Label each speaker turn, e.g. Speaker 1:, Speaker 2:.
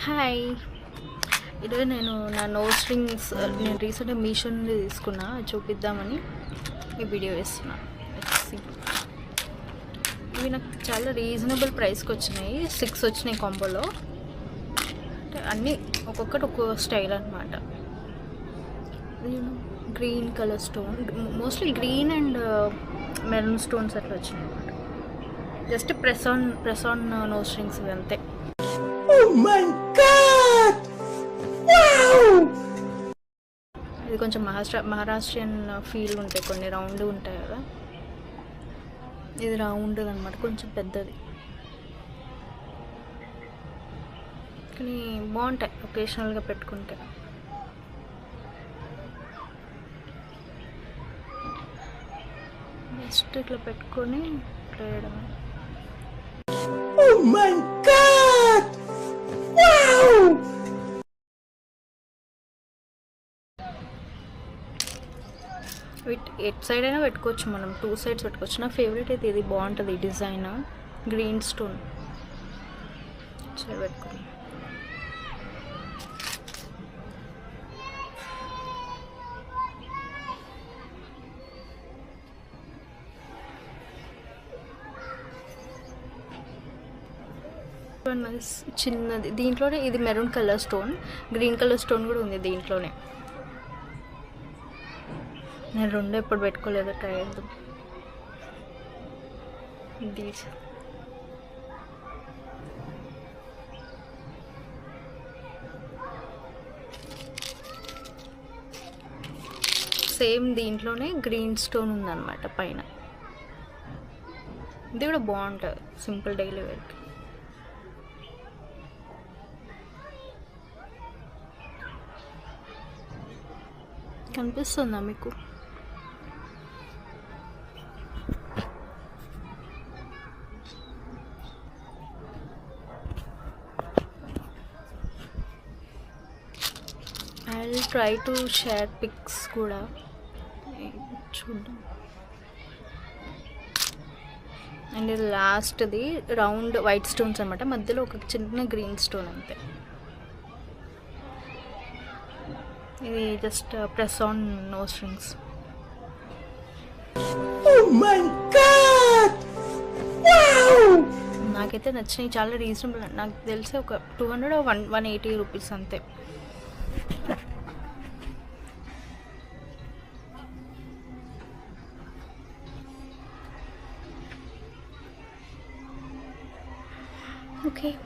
Speaker 1: Hi. ఈరోజు నేను నా నోస్ రింగ్స్ నేను రీసెంట్గా మీషో నుండి తీసుకున్నా, అది చూపిద్దామని ఈ వీడియో వేస్తున్నాను. ఇవి నాకు చాలా రీజనబుల్ ప్రైస్కి వచ్చినాయి. 6 వచ్చినాయి కాంబోలో. అంటే అన్నీ ఒక్కొక్కటి ఒక్కో స్టైల్ అనమాట. Green colour stone, mostly green and maroon stones అట్లా వచ్చినాయి అనమాట. Just press on nose rings ఇవి అంతే. ఇది కొంచెం మహారాష్ట్రియన్ ఫీల్ ఉంటాయి, కొన్ని రౌండ్ ఉంటాయి కదా. ఇది రౌండ్ అనమాట, కొంచెం పెద్దది, కానీ బాగుంటాయి ఒకేషనల్గా పెట్టుకుంటే. జస్ట్ ఇట్లా పెట్టుకొని వేయడమే. ఎట్ సైడ్ అయినా పెట్టుకోవచ్చు, మనం 2 సైడ్స్ పెట్టుకోవచ్చు. నా ఫేవరెట్ అయితే ఇది బాగుంటుంది, ఈ డిజైన్ గ్రీన్ స్టోన్ సైడ్ పెట్టుకోండి. చిన్నది దీంట్లోనే, ఇది maroon colour stone, green colour stone కూడా ఉంది దీంట్లోనే. నేను రెండు ఎప్పుడు పెట్టుకోలేదు, ట్రై చేద్దాం. సేమ్ దీంట్లోనే గ్రీన్ స్టోన్ ఉందన్నమాట పైన. ఇది కూడా బాగుంటుంది సింపుల్ డైలీ వేర్కి. కనిపిస్తుందా మీకు? I will try to share pics కూడా, చూద్దాం. అండ్ ఇది లాస్ట్ది రౌండ్ వైట్ స్టోన్స్ అనమాట, మధ్యలో ఒక చిన్న గ్రీన్ స్టోన్ అంతే. ఇది just press on nose rings. నాకైతే నచ్చినాయి, చాలా రీజనబుల్. నాకు తెలిసి ఒక 200 or 180 రూపీస్ అంతే. ఓకే.